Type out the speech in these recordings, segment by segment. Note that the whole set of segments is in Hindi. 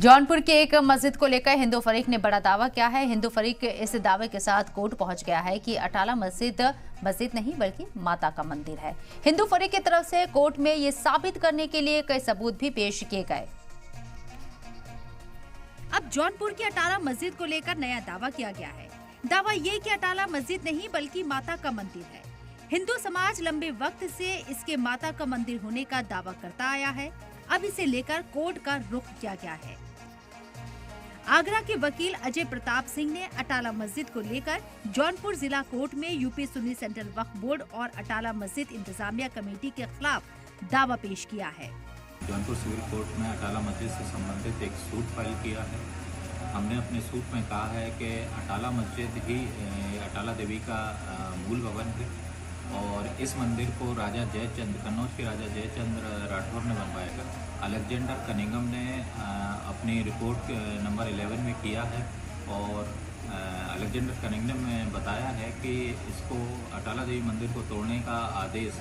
जौनपुर की एक मस्जिद को लेकर हिंदू फरीक ने बड़ा दावा किया है। हिंदू फरीक इस दावे के साथ कोर्ट पहुंच गया है कि अटाला मस्जिद नहीं बल्कि माता का मंदिर है। हिंदू फरीक की तरफ से कोर्ट में ये साबित करने के लिए कई सबूत भी पेश किए गए। अब जौनपुर की अटाला मस्जिद को लेकर नया दावा किया गया है। दावा ये कि अटाला मस्जिद नहीं बल्कि माता का मंदिर है। हिंदू समाज लंबे वक्त से इसके माता का मंदिर होने का दावा करता आया है। अब इसे लेकर कोर्ट का रुख किया गया है। आगरा के वकील अजय प्रताप सिंह ने अटाला मस्जिद को लेकर जौनपुर जिला कोर्ट में यूपी सुन्नी सेंट्रल वक्फ बोर्ड और अटाला मस्जिद इंतजामिया कमेटी के खिलाफ दावा पेश किया है। जौनपुर सिविल कोर्ट में अटाला मस्जिद से संबंधित एक सूट फाइल किया है। हमने अपने सूट में कहा है कि अटाला मस्जिद ही अटाला देवी का मूल भवन है और इस मंदिर को राजा जयचंद, कन्नौज के राजा जयचंद राठौर ने बनवाया था। अलेक्जेंडर कनिंगम ने अपनी रिपोर्ट नंबर 11 में किया है और अलेक्जेंडर कनिंगम ने बताया है कि इसको अटाला देवी मंदिर को तोड़ने का आदेश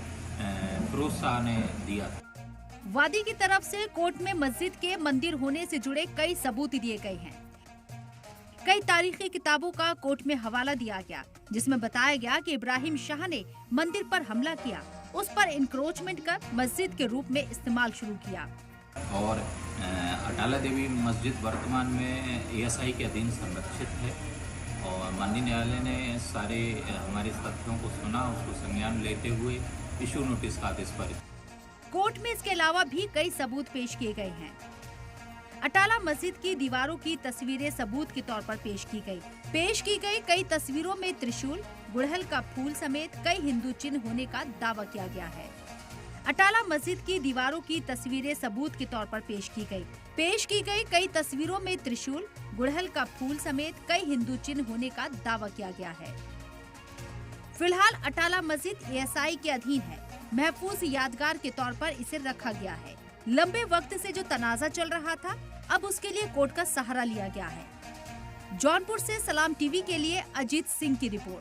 फिरोज शाह ने दिया था। वादी की तरफ से कोर्ट में मस्जिद के मंदिर होने से जुड़े कई सबूत दिए गए हैं। कई तारीखी किताबों का कोर्ट में हवाला दिया गया, जिसमें बताया गया कि इब्राहिम शाह ने मंदिर पर हमला किया, उस पर इंक्रोचमेंट कर मस्जिद के रूप में इस्तेमाल शुरू किया। और अटाला देवी मस्जिद वर्तमान में ASI के अधीन संरक्षित है और माननीय न्यायालय ने सारे हमारे तथ्यों को सुना, उसको संज्ञान लेते हुए इशू नोटिस का आदेश पारित। कोर्ट में इसके अलावा भी कई सबूत पेश किए गए हैं। अटाला मस्जिद की दीवारों की तस्वीरें सबूत के तौर पर पेश की गई। कई तस्वीरों में त्रिशूल, गुड़हल का फूल समेत कई हिंदू चिन्ह होने का दावा किया गया है। अटाला मस्जिद की दीवारों की तस्वीरें सबूत के तौर पर पेश की गई। कई तस्वीरों में त्रिशूल, गुड़हल का फूल समेत कई हिंदू चिन्ह होने का दावा किया गया है। फिलहाल अटाला मस्जिद ASI के अधीन है। महफूज यादगार के तौर पर इसे रखा गया है। लंबे वक्त से जो तनाजा चल रहा था, अब उसके लिए कोर्ट का सहारा लिया गया है। जौनपुर से सलाम टीवी के लिए अजीत सिंह की रिपोर्ट।